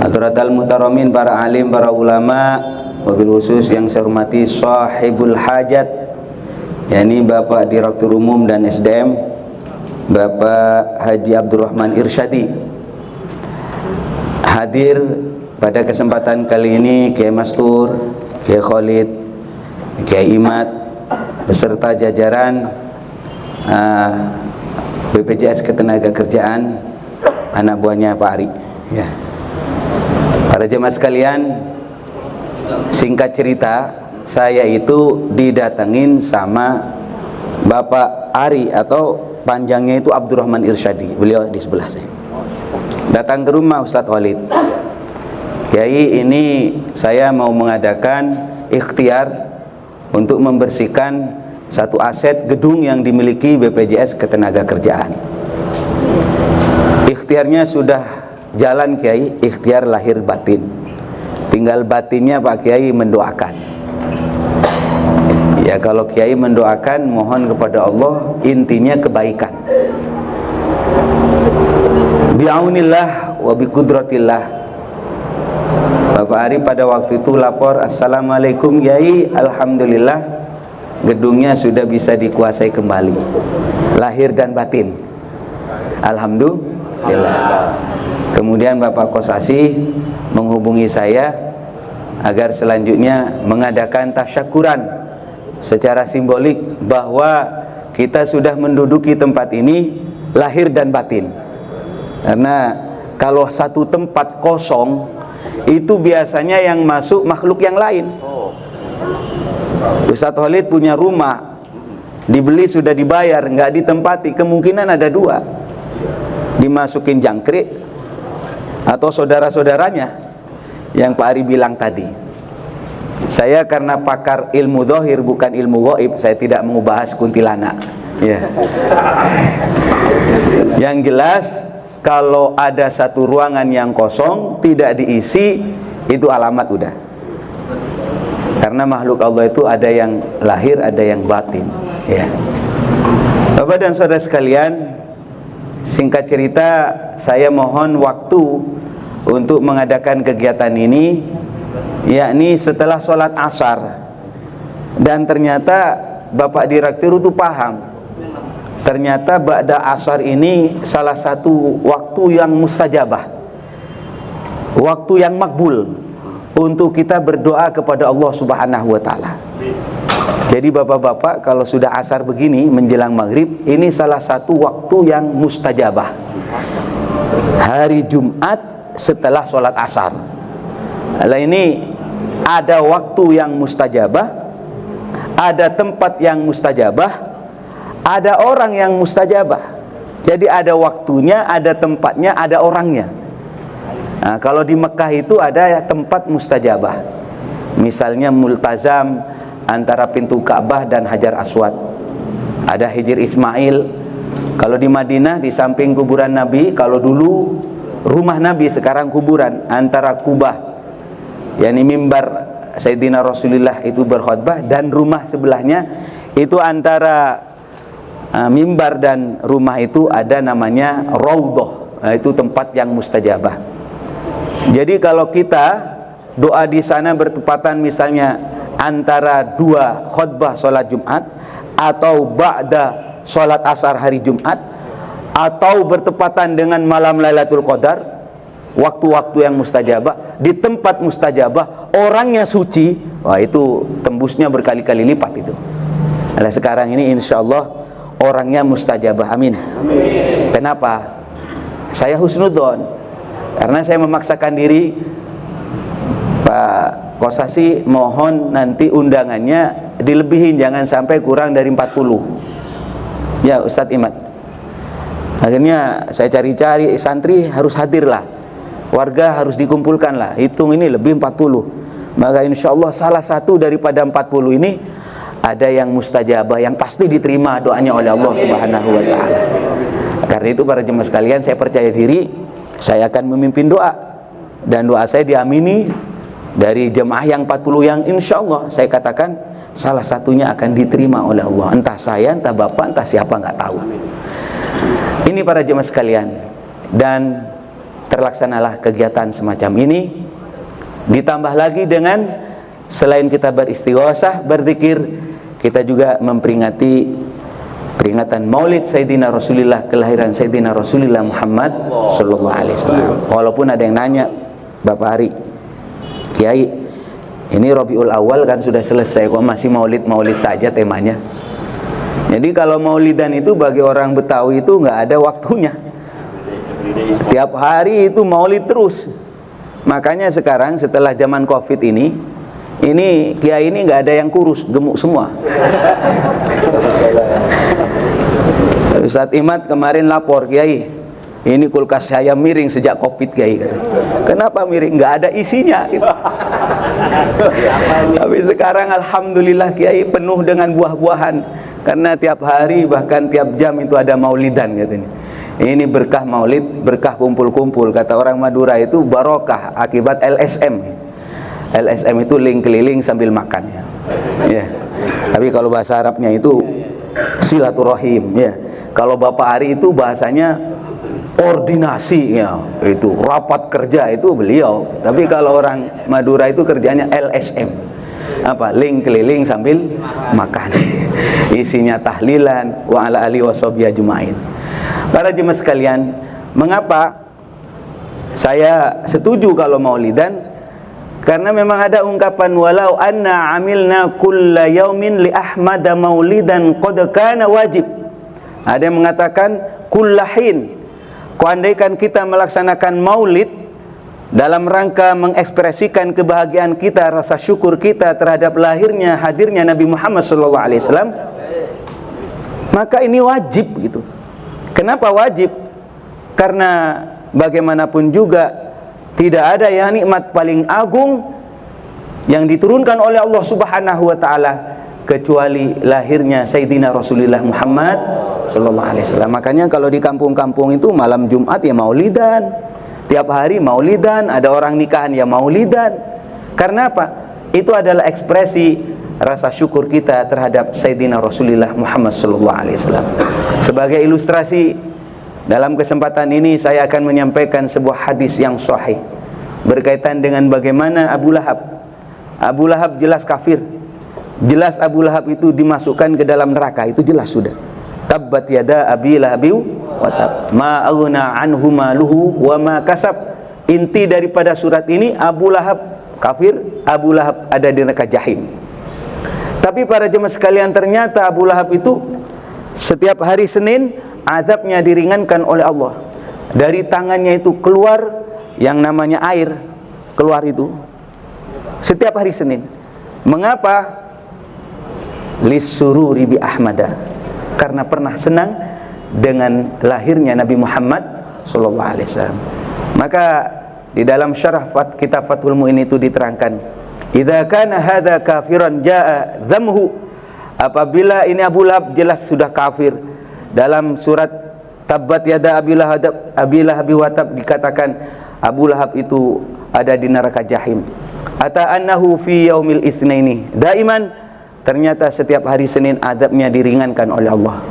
Hadratal muhtaramin, para alim, para ulama, wabil khusus yang saya hormati sahibul hajat, yakni Bapak Direktur Umum dan SDM Bapak Haji Abdurrahman Irsyadi. Hadir pada kesempatan kali ini Kiai Mastur, Kiai Khalid, Kiai Imad beserta jajaran BPJS Ketenagakerjaan, anak buahnya Pak Ari ya. Para jemaah sekalian, singkat cerita, saya itu didatengin sama Bapak Ari atau panjangnya itu Abdurrahman Irsyadi. Beliau di sebelah saya. Datang ke rumah Ustadz Khalid. Kiai, ini saya mau mengadakan ikhtiar untuk membersihkan satu aset gedung yang dimiliki BPJS Ketenagakerjaan. Ikhtiarnya sudah jalan Kiai, ikhtiar lahir batin. Tinggal batinnya Pak Kiai mendoakan. Ya, kalau Kiai mendoakan, mohon kepada Allah, intinya kebaikan. Bi'aunillah wa biqudratillah. Bapak Ari pada waktu itu lapor, assalamualaikum Kiai, alhamdulillah gedungnya sudah bisa dikuasai kembali, lahir dan batin, alhamdulillah. Kemudian Bapak Kosasi menghubungi saya agar selanjutnya mengadakan tasyakuran secara simbolik bahwa kita sudah menduduki tempat ini lahir dan batin. Karena kalau satu tempat kosong itu biasanya yang masuk makhluk yang lain. Ustadz Khalid punya rumah, dibeli sudah dibayar, nggak ditempati, kemungkinan ada dua, dimasukin jangkrik atau saudara-saudaranya yang Pak Ari bilang tadi. Saya karena pakar ilmu zahir bukan ilmu gaib, saya tidak mau bahas kuntilanak ya. Yang jelas, kalau ada satu ruangan yang kosong tidak diisi, itu alamat udah. Karena makhluk Allah itu ada yang lahir, ada yang batin ya. Bapak dan saudara sekalian, singkat cerita, saya mohon waktu untuk mengadakan kegiatan ini, yakni setelah sholat asar. Dan ternyata Bapak Direktur itu paham, ternyata ba'da asar ini salah satu waktu yang mustajabah, waktu yang makbul untuk kita berdoa kepada Allah Subhanahu wa ta'ala. Jadi bapak-bapak, kalau sudah asar begini menjelang maghrib, ini salah satu waktu yang mustajabah, hari Jumat setelah sholat asar. Nah, ini ada waktu yang mustajabah, ada tempat yang mustajabah, ada orang yang mustajabah. Jadi ada waktunya, ada tempatnya, ada orangnya. Nah, kalau di Mekah itu ada tempat mustajabah, misalnya multazam antara pintu Ka'bah dan Hajar Aswad, ada Hijr Ismail. Kalau di Madinah di samping kuburan Nabi, kalau dulu rumah Nabi, sekarang kuburan, antara Kubah, yakni mimbar Sayyidina Rasulullah itu berkhutbah, dan rumah sebelahnya itu antara mimbar dan rumah itu ada namanya Raudhah. Nah, itu tempat yang mustajabah. Jadi kalau kita doa di sana bertepatan misalnya antara dua khutbah sholat Jumat, atau ba'da sholat asar hari Jumat, atau bertepatan dengan malam Lailatul Qadar, waktu-waktu yang mustajabah, di tempat mustajabah, orangnya suci, wah itu tembusnya berkali-kali lipat itu. Nah, sekarang ini insya Allah orangnya mustajabah, amin. Kenapa? Saya husnudzon, karena saya memaksakan diri. Pak Kosasi mohon nanti undangannya dilebihin, jangan sampai kurang dari 40 ya Ustadz Imad. Akhirnya saya cari-cari, santri harus hadir lah, warga harus dikumpulkan lah, hitung ini lebih 40. Maka insya Allah salah satu daripada 40 ini ada yang mustajabah, yang pasti diterima doanya oleh Allah Subhanahu wa ta'ala. Karena itu para jemaah sekalian, saya percaya diri, saya akan memimpin doa, dan doa saya diamini dari jemaah yang 40 yang insya Allah saya katakan salah satunya akan diterima oleh Allah. Entah saya, entah bapak, entah siapa, nggak tahu. Ini para jemaah sekalian. Dan terlaksanalah kegiatan semacam ini. Ditambah lagi dengan selain kita beristighosah, berzikir, kita juga memperingati peringatan Maulid Sayyidina Rasulullah, kelahiran Sayyidina Rasulullah Muhammad sallallahu alaihi wasallam. Walaupun ada yang nanya, Bapak Ari, Kiai, ini Rabiul Awal kan sudah selesai, kok masih maulid saja temanya? Jadi kalau maulidan itu bagi orang Betawi itu nggak ada waktunya. Tiap hari itu maulid terus. Makanya sekarang setelah zaman Covid ini kiai ini nggak ada yang kurus, gemuk semua. Ustadz Imad kemarin lapor, Kiai, ini kulkas saya miring sejak Covid, Kiai, kata. Kenapa miring? Nggak ada isinya gitu. Tapi sekarang alhamdulillah Kiai penuh dengan buah-buahan. Karena tiap hari bahkan tiap jam itu ada maulidan katanya. Ini berkah maulid, berkah kumpul-kumpul. Kata orang Madura itu barokah akibat LSM. LSM itu link keliling sambil makan ya. Ya. Tapi kalau bahasa Arabnya itu silaturahim ya. Kalau Bapak Ari itu bahasanya ordinasi ya. Itu rapat kerja itu beliau. Tapi kalau orang Madura itu kerjanya LSM. Apa? Link keliling sambil makan. Isinya tahlilan wa ala alihi washabihi ajmain. Para jemaah sekalian, mengapa saya setuju kalau maulidan? Karena memang ada ungkapan walau anna amilna kulla yaumin li ahmada maulidan qad kana wajib. Ada yang mengatakan kullahin, andaikan kita melaksanakan maulid dalam rangka mengekspresikan kebahagiaan kita, rasa syukur kita terhadap hadirnya Nabi Muhammad SAW, maka ini wajib gitu. Kenapa wajib? Karena bagaimanapun juga tidak ada yang nikmat paling agung yang diturunkan oleh Allah Subhanahu wa taala kecuali lahirnya Sayyidina Rasulullah Muhammad SAW. Makanya kalau di kampung-kampung itu malam Jumat ya maulidan. Tiap hari maulidan, ada orang nikahan ya maulidan. Karena apa? Itu adalah ekspresi rasa syukur kita terhadap Sayyidina Rasulullah Muhammad SAW. Sebagai ilustrasi, dalam kesempatan ini saya akan menyampaikan sebuah hadis yang sahih berkaitan dengan bagaimana Abu Lahab. Abu Lahab jelas kafir. Jelas Abu Lahab itu dimasukkan ke dalam neraka, itu jelas sudah. Tabbat yada abi lahabi wa tab ma aghna anhu maluhu wa ma kasab. Inti daripada surat ini, Abu Lahab kafir, Abu Lahab ada di neraka jahim. Tapi para jemaah sekalian, ternyata Abu Lahab itu setiap hari Senin azabnya diringankan oleh Allah. Dari tangannya itu keluar yang namanya air, keluar itu setiap hari Senin. Mengapa? Lissururi bi Ahmada, karena pernah senang dengan lahirnya Nabi Muhammad SAW. Maka di dalam syarah kitab Fathul Mu'in itu diterangkan, idza kana hadza kafiran jaa dhamhu, apabila ini Abu Lahab jelas sudah kafir. Dalam surat Tabbat yada abi lahabi wa tab dikatakan Abu Lahab itu ada di neraka jahim. Ata annahu fi yaumil isnaini daiman, ternyata setiap hari Senin adabnya diringankan oleh Allah.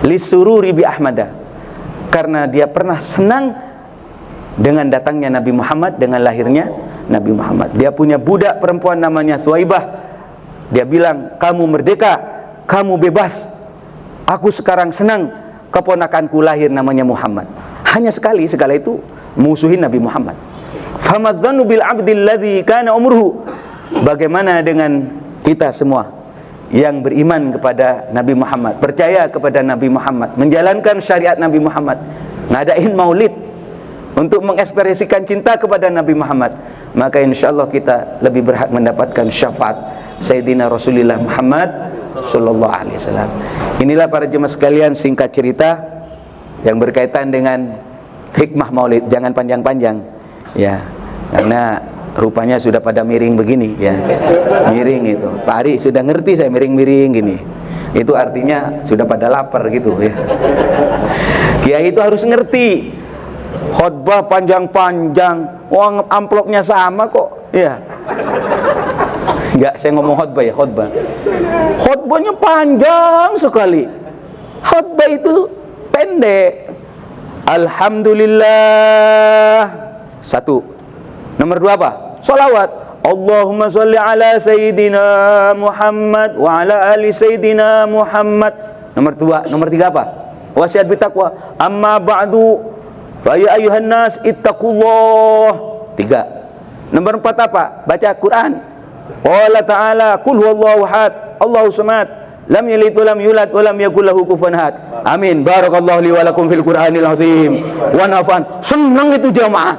Lisururi bi Ahmada, karena dia pernah senang dengan datangnya Nabi Muhammad, dengan lahirnya Nabi Muhammad. Dia punya budak perempuan namanya Suwaibah. Dia bilang, kamu merdeka, kamu bebas. Aku sekarang senang keponakanku lahir namanya Muhammad. Hanya sekali itu musuhin Nabi Muhammad. Famadzanu bil abdil ladzi kana umruhu. Bagaimana dengan kita semua yang beriman kepada Nabi Muhammad, percaya kepada Nabi Muhammad, menjalankan syariat Nabi Muhammad, ngadain maulid untuk mengekspresikan cinta kepada Nabi Muhammad, maka insyaallah kita lebih berhak mendapatkan syafaat Sayyidina Rasulullah Muhammad sallallahu alaihi wasallam. Inilah para jemaah sekalian singkat cerita yang berkaitan dengan hikmah maulid. Jangan panjang-panjang ya, karena rupanya sudah pada miring begini ya. Miring itu Pak Ari sudah ngerti saya miring-miring gini, itu artinya sudah pada lapar gitu ya. Kiai itu harus ngerti, khotbah panjang-panjang, uang amplopnya sama kok ya. Enggak, saya ngomong khotbah ya, khotbah. Khotbahnya panjang sekali. Khotbah itu pendek. Alhamdulillah. Satu. Nomor dua apa? Sholawat. Allahumma sholli ala Sayyidina Muhammad wa ala ali Sayyidina Muhammad. Nomor dua. Nomor tiga apa? Wasiat bitaqwa. Amma ba'du fa ya ayuhan nas ittaqullah. Tiga. Nomor empat apa? Baca Quran. Allah Ta'ala qul huwallahu ahad Allahu samad lam yalid wa lam yulad wa lam yakul lahu kufuwan ahad. Amin. Barakallahu li wa lakum fil Qur'anil azim wa nafa'an. Seneng itu jamaah.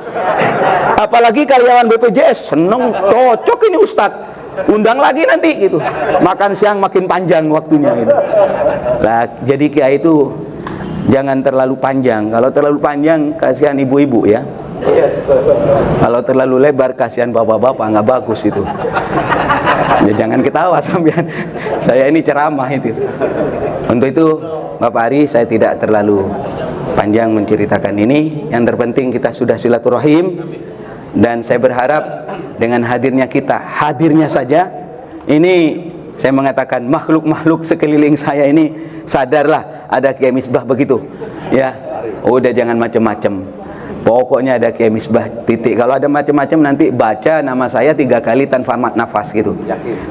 Apalagi karyawan BPJS seneng, cocok ini Ustadz. Undang lagi nanti gitu. Makan siang makin panjang waktunya gitu. Lah, jadi kiai itu jangan terlalu panjang. Kalau terlalu panjang kasihan ibu-ibu ya. Kalau terlalu lebar kasihan bapak-bapak, nggak bagus itu. Ya jangan ketawa sampean. Saya ini ceramah itu. Untuk itu Bapak Ari, saya tidak terlalu panjang menceritakan ini. Yang terpenting kita sudah silaturahim, dan saya berharap dengan hadirnya kita, hadirnya saja ini saya mengatakan makhluk-makhluk sekeliling saya ini sadarlah ada Kiai Misbah begitu. Ya, udah jangan macam-macam. Pokoknya ada Kiai Misbah, titik. Kalau ada macam-macam nanti baca nama saya 3 kali tanpa nafas gitu.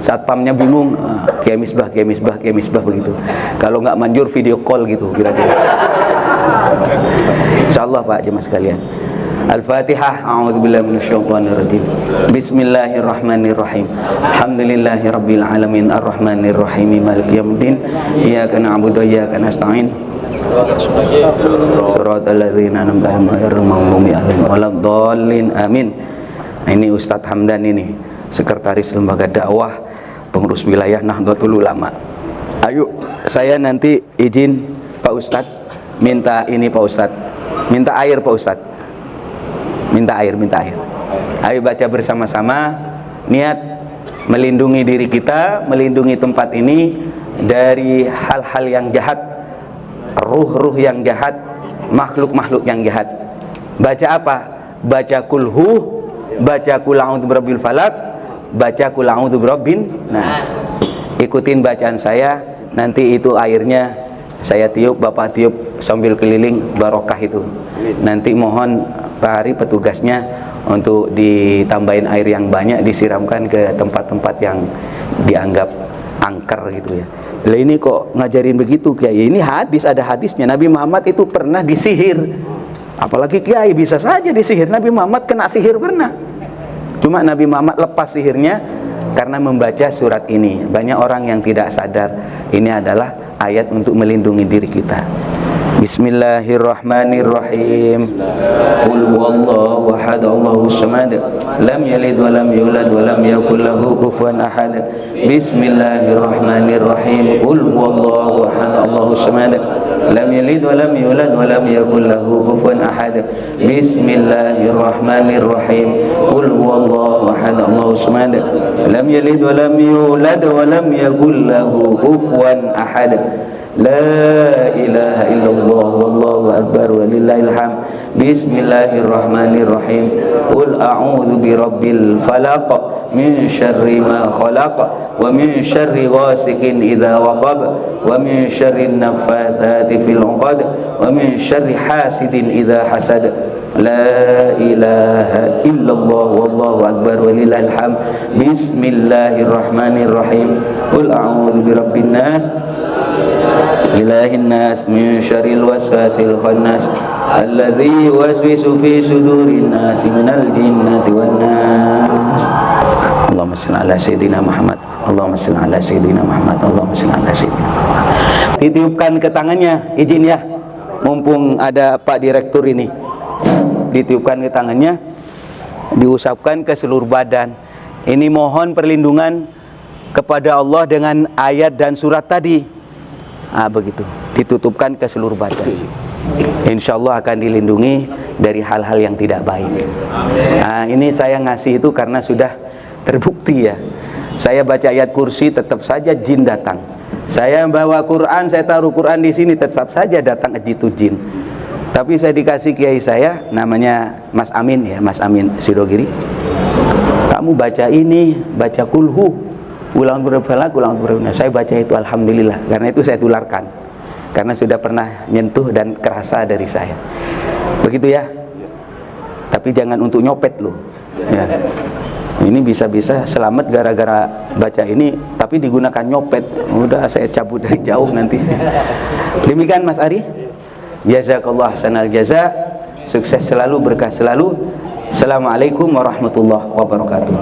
Satpamnya bingung, Kiai Misbah, Kiai Misbah, Kiai Misbah begitu. Kalau nggak manjur video call gitu kira-kira. Insyaallah Pak jemaah sekalian. Al-Fatihah. A'udzubillahi minasyaitonir rajim. Bismillahirrahmanirrahim. Alhamdulillahirabbil alamin arrahmanir rahim maliki yaumiddin. Iyyaka na'budu wa iyyaka nasta'in. Shiratal ladzina an'amta 'alaihim ghairil maghdubi 'alaihim waladdallin. Amin. Nah, ini Ustadz Hamdan ini, sekretaris lembaga dakwah, pengurus wilayah Nahdlatul Ulama. Ayo, saya nanti izin Pak Ustadz minta ini Pak Ustadz. Minta air Pak Ustadz. Minta air. Ayo baca bersama-sama, niat melindungi diri kita, melindungi tempat ini dari hal-hal yang jahat, ruh-ruh yang jahat, makhluk-makhluk yang jahat. Baca apa? Baca kulhu, baca kul a'udzu birabbil falaq, baca kul a'udzu birabbin nas. Ikutin bacaan saya, nanti itu airnya saya tiup, Bapak tiup sambil keliling, barokah itu. Nanti mohon Pak Hari petugasnya untuk ditambahin air yang banyak, disiramkan ke tempat-tempat yang dianggap angker gitu ya. Lah ini kok ngajarin begitu Kiai? Ini hadis, ada hadisnya. Nabi Muhammad itu pernah disihir. Apalagi Kiai bisa saja disihir. Nabi Muhammad kena sihir pernah. Cuma Nabi Muhammad lepas sihirnya karena membaca surat ini. Banyak orang yang tidak sadar ini adalah ayat untuk melindungi diri kita. Bismillahirrahmanirrahim. Qul huwallahu ahad Allahus samad lam yalid wa lam yulad wa lam yakul lahu kufuwan ahad. Bismillahirrahmanirrahim. Qul huwallahu ahad Allahus samad lam yalid wa lam yulad wa lam yakul lahu kufuwan ahad. Bismillahirrahmanirrahim. Qul huwallahu ahad Allahus samad lam yalid wa lam yulad wa lam yakul lahu kufuwan ahad. La ilaha illallah wallahu akbar walillahil hamd. Bismillahirrahmanirrahim. Qul a'udzu birabbil falaq min syarri ma khalaq wa min syarri ghasiqin idza waqab wa min syarri naffatsati fil 'uqad wa min syarri hasidin idza hasad. La ilaha illallah wallahu akbar walillahil hamd. Bismillahirrahmanirrahim. Qul a'udzu birabbin nas ilahin nas min syarril waswasil khannas alladzi yuwaswisu fi sudurin nas minal jinnati wan nas. Allahumma shalli ala sayyidina Muhammad. Allahumma shalli ala sayyidina Muhammad. Allahumma shalli ala sayyidina Muhammad. Ditiupkan ke tangannya, izin ya. Mumpung ada Pak Direktur ini. Ditiupkan ke tangannya, diusapkan ke seluruh badan. Ini mohon perlindungan kepada Allah dengan ayat dan surat tadi. Begitu, ditutupkan ke seluruh badan. Insya Allah akan dilindungi dari hal-hal yang tidak baik. Ini saya ngasih itu karena sudah terbukti ya. Saya baca ayat kursi tetap saja jin datang. Saya bawa Quran, saya taruh Quran di sini tetap saja datang jitu jin. Tapi saya dikasih kiai saya namanya Mas Amin ya, Mas Amin Sidogiri. Kamu baca ini, baca kulhu. Ulang berfalak, ulang berfalak. Saya baca itu alhamdulillah. Karena itu saya tularkan. Karena sudah pernah nyentuh dan kerasa dari saya. Begitu ya. Tapi jangan untuk nyopet loh. Ya. Ini bisa-bisa selamat gara-gara baca ini, tapi digunakan nyopet. Udah saya cabut dari jauh nanti. Demikian Mas Ari. Jazakallah ahsanal jaza. Sukses selalu, berkah selalu. Assalamualaikum warahmatullahi wabarakatuh.